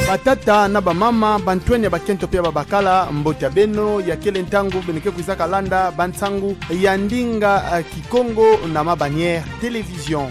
batata na bamama bantwenya bakento pia babakala mbota beno ya kele ntangu beneke kuizaka landa bantangu ya ndinga Kikongo na mabanière télévision.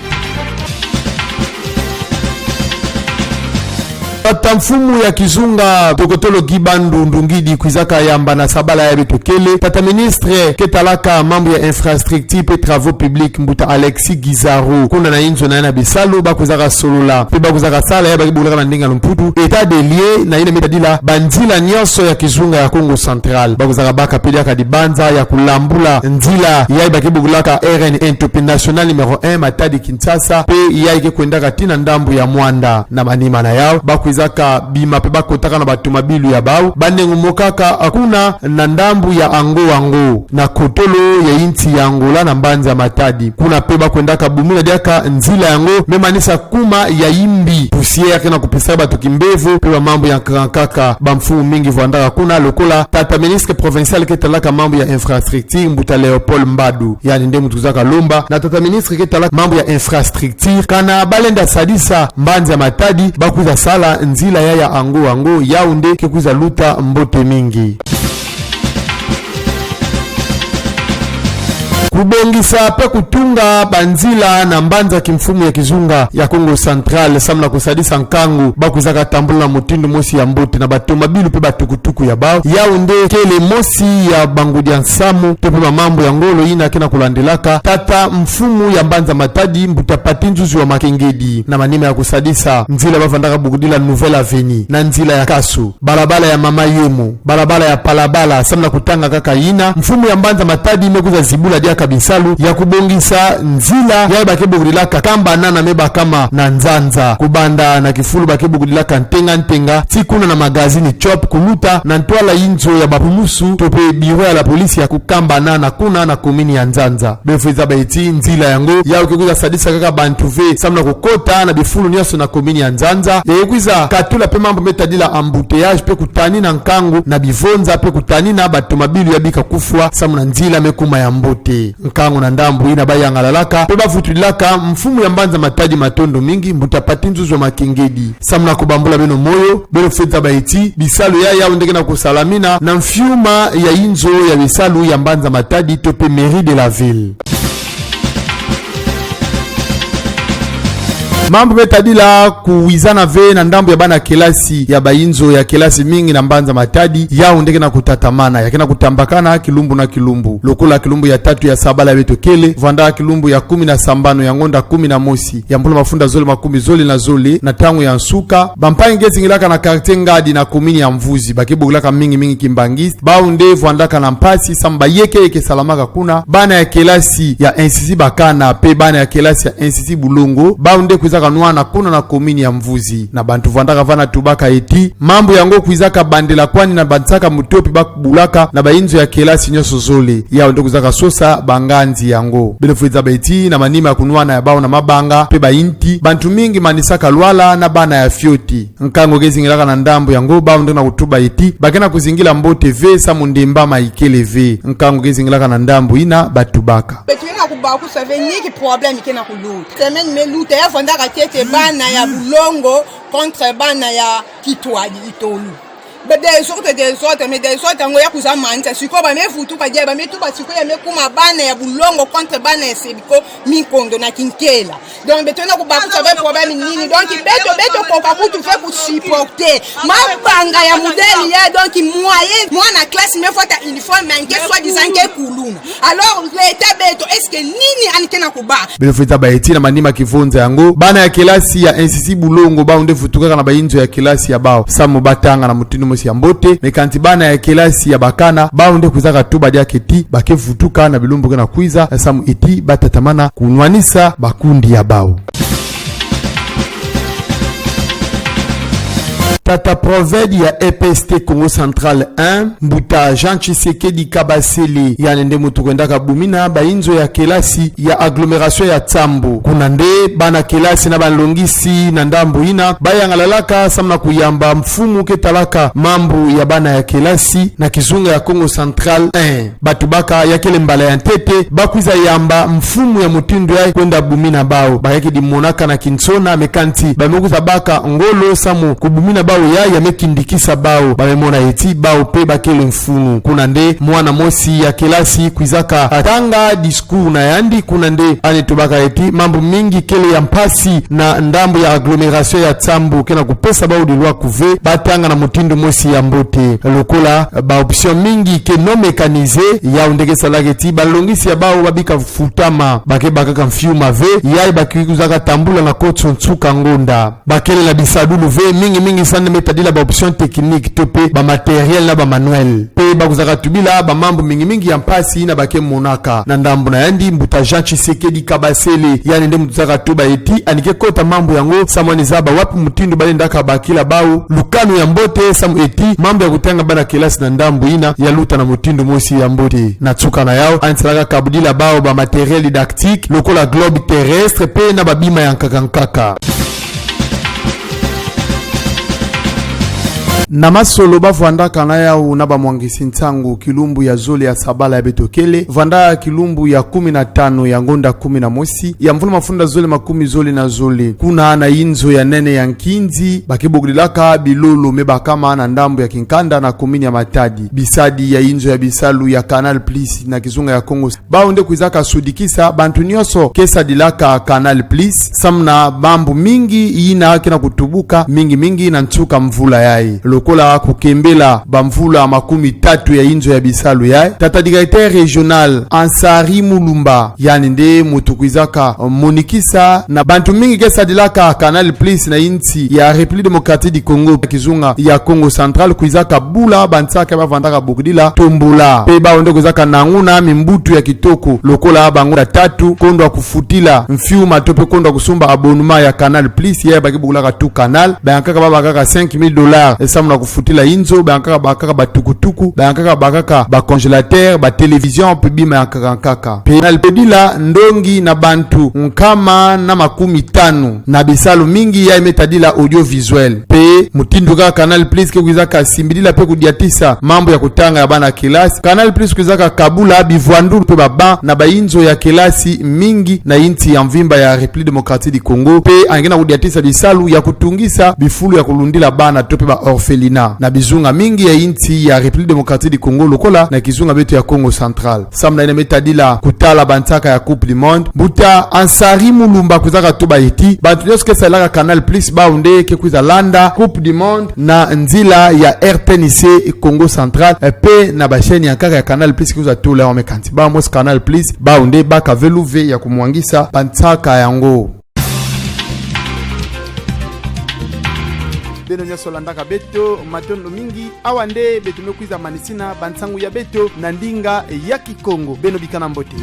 Tata mfumu ya kizunga tokotolo Gibandu Ndungidi kuizaka yamba na sabala ya betokele. Tata ministre ketalaka mambo ya infrastructure pe travaux publics mbuta Alexis Gizaru kuna na inzo na bisalu bakuzaka solula pe bakuzaka sala ya bakibulaka na ndinga lumputu état des lieux na ine metadila bandila nyonso ya kizunga ya Congo Central bakuzaka baka pedia ka dibanza ya kulambula ndila ya bakibulaka RN international numéro 1 Matadi Kinshasa pe ya kwenda katina ndambu ya Mwanda na manima na yao izaka bima pe bakotaka na batumabilu ya bau bandengu mokaka akuna na ndambu ya ango na kotolo ya inti ya Angola na mbanza Matadi kuna pe bakwendaka bumina diaka nzila yango memanisa kuma ya imbi pusiere na kupesa batu kimbevu pe mambo ya krankaka bamfumu mingi vandaka kuna lokola tata ministre provincial ketalaka mambo ya infrastructure mbuta Leopold Mbadu yani ndemu tuzaka lomba na tata ministre ketalaka mambo ya infrastructure kana balenda sadisa mbanza Matadi bakuza sala nzila ya ango Yaounde kekuza luta mbote mingi. Kubongisa pe kutunga banzila na mbanza kimfumu ya kizunga ya Congo Central samna kusadisa nkangu bakuzaka tambula mutindo mosi ya mbote na batoma bilu pe batukutuku ya bao Yaounde kele mosi ya bangudi ansamu pe mambo ya ngolo ina kena kulandelaka tata mfumu ya mbanza Matadi mbuta patinzuzu wa Makengedi na manime ya kusadisa nzila bavandaka bugudila Nouvelle Avenue na nzila ya Kasu balabala ya Mama Yemu balabala ya Palabala samna kutanga kaka ina mfumu ya mbanza Matadi imekuza zibula dia bisalu ya kubongisa nzila ya bakebugulilaka kamba nana meba kama na nzanza kubanda na kifulu bakebugulilaka ntenga tikuna na magazini chop kuluta na ntwala inzo ya bapumusu tope biro ya la polisi ya kukamba nana kuna na komini ya nzanza befeza baiti nzila yango ya ukikuza sadisa kaka bantuve samna kukota na bifulu nyoso na komini ya nzanza kuiza katula pe mambo metadila embouteillage pe kutani na nkangu na bivonza pe kutani na batomabilu ya bika kufwa samna nzila mekuma ya mbote nkangu na ndambu ina bayangalalaka pe bafutulilaka mfumu ya mbanza Matadi matondo mingi mbutapati nzuzo wa Makengedi samna kubambula beno moyo beno feta baiti bisalu ya Yaounde na kusalamina na mfiuma ya inzo ya bisalu ya mbanza Matadi tope mairie de la ville. Mambo betadila kuwizana ve na ndambu ya bana kelasi ya bainzo ya kelasi mingi na mbanza Matadi Yaounde na kutatamana yakena kutambakana kilumbu na kilumbu lokola kilumbu ya 3 ya sabala betokele vanda kilumbu ya 10 na sambano ya ngonda 10 na mosi ya mbula mafunda zole makumi zole na zole na tangu ya nsuka bampai ngezi ngilaka na quartier Ngadi na komini ya Mvuzi bakibugulaka mingi kimbangisi Baounde vandaka na mpasi samba yeke salamaka kuna bana ya kelasi ya NCC Bakana pe bana ya kelasi ya NCC Bulongo Baounde kanwana kuna na komini ya Mvuzi na bantu vandaka vana tubaka eti mambo yango kuizaka bandela kwani na bantsaka mutopi bakubulaka na bainzo ya kelasi nyoso zole Yaounde kuzaka sosa banganzi yango benefuiza baiti na manima ya kunwana ya bao na mabanga pe bainti bantu mingi manisaka lwala na bana ya fioti nkango gezingilaka na ndambo yango Baounde na kutuba eti bakena kuzingila mbote ve sa mundemba maikele ve nkango gezingilaka na ndambo ina batubaka kubaku saveniki problème kena kuluta semaine meluta ya fondaka tete bana ya Bulongo contre bana ya Kitwadi Itolu des sortes mais des sortes ngo ya kuzamanja siko ba mefutu ka jeba metu ba siko ya mekuma bana ya Bulongo contre bana ya Sebiko Minkondo na Kinkela donc betona ko ba ku sabe problème nini donc beto koka kutu fait pour supporter mabanga ya modèle ya donc moyen na classe me fota uniforme manque soit disant que kuluna alors l'état beto est-ce que nini anikena ko ba belefita ba eti na manima kivonza yango bana ya kelasi ya NCC Bulongo Baounde futuka na bainzo ya kelasi ya bao samu batanga na mutino ya mbote mekanti bana ya kelasi ya Bakana Baounde kuzaka tuba dia keti bakefutuka na bilumbu na kuiza samu eti batatamana kunwanisa bakundi ya bao. Tata Proved ya EPST Congo Central 1 mbuta Jean Tshisekedi Kabasele ya nende mutu kwendaka bumina bainzo ya kelasi ya agglomeration ya Tsambo kuna nde bana kelasi na banlongisi na ndambu ina bayangalalaka samna kuyamba mfumu ketalaka mambo ya bana ya kelasi na kizunga ya Congo Central 1 batubaka ya kele mbala ya ntete bakwiza yamba mfumu ya mutindo ya kwenda bumina bao bayaki dimonaka na Kinsona mekanti bamokuza baka ngolo samu kubumina bao bao ya yamekindikisa bao bamemona eti bao pe bakele mfunu kuna nde mwana mosi ya kelasi kuizaka atanga discours na yandi kuna nde anetobaka eti mambo mingi kele ya mpasi na ndambo ya agglomeration ya Tsambu kena kupesa bao de loi kuve batanga na mutindo mosi ya mbote lokola ba option mingi ke non mécanisé ya undeke salageti balongisi ya bao babika futama bake bakaka mfiuma ve yai bakikuzaka tambula na kotso ntsuka ngonda bakele na bisadulu ve mingi sana metadila ba option technique tope ba matériel na ba manuel pe bakuzaka tubila ba mambo mingi ya mpasi na bake monaka na ndambo na yandi mbuta Jean Tshisekedi Kabasele yani nde mutuzaka tuba eti anike kota mambo yango samwani zaba wapi mutindo bale ndaka bakila bao lukano ya mbote samu eti mambo ya kutanga bana kelasi na ndambo ina ya luta na mutindo mosi ya mbote na tsuka na yao ansalaka kabudila bao ba matériel didactique lokola globe terrestre pe na babima ya nkaka na masolo bavandaka na yao na bamwangisi ntangu kilumbu ya zole ya sabala ya betokele vanda kilumbu ya 15 ya ngonda 11 ya mvula mafunda zole makumi zole na zole kuna na inzo ya nene ya nkinzi bakibogilaka bilolo mebakama na ndambo ya kinkanda na komini ya Matadi bisadi ya inzo ya bisalu ya Canal Plus na kizunga ya Kongo baunde kuizaka sudikisa bantu nyoso kesa dilaka Canal Plus samna bambu mingi ina haki na kutubuka mingi na ntuka mvula yai lokola kukembela bamvula makumi 3 ya inzo ya bisalu ya tata directeur regional Ansari Mulumba yani nde mutukuizaka monikisa na bantu mingi kesa dilaka Canal Plus na inti ya République démocratique du Congo kizunga ya Congo Central kuizaka bula bansaka bavandaka bukudila tombola pe baonde kuizaka nanguna mimbutu ya kitoko lokola bango 3 kondwa kufutila mfiuma tope kondwa kusumba abonnement ya Canal Plus ya bakibulaka tu canal bayankaka babakaka $5,000 esamuna kufutila inzo bayankaka bakaka batukutuku bayankaka bakaka ba congélateur ba télévision pebima yankaka nkaka penal pedila ndongi na bantu nkama na makumi 5 na bisalu mingi ya imetadila audiovisuel pe mutinduka Canal Plus kuzaka simbilila pe kudiatisa mambo ya kutanga ya bana kelasi Canal Plus kuzaka kabula bivwandu pe baba na bainzo ya kelasi mingi na inti ya mvimba ya République démocratique du Congo pe angena kudiatisa bisalu ya kutungisa bifulu ya kulundila bana tope ba orphelina na bizunga mingi ya inti ya République démocratique du Congo lokola na kizunga betu ya Congo Central samna ina metadila kutala bantaka ya Coupe du Monde buta Ansari Mulumba kuzaka tuba eti bantu yoske salaka Canal Plus baunde ke kuza landa Coupe du Monde na nzila ya RTNC Congo Central pe na basheni ya kaka ya Canal Plus kuza tula wa mekanti ba mos Canal Plus baunde baka veluve ya kumwangisa bantaka yango beno nyoso landaka beto matondo mingi awande beto mekuiza manisina bansangu ya beto na ndinga ya Kikongo beno bikana mbote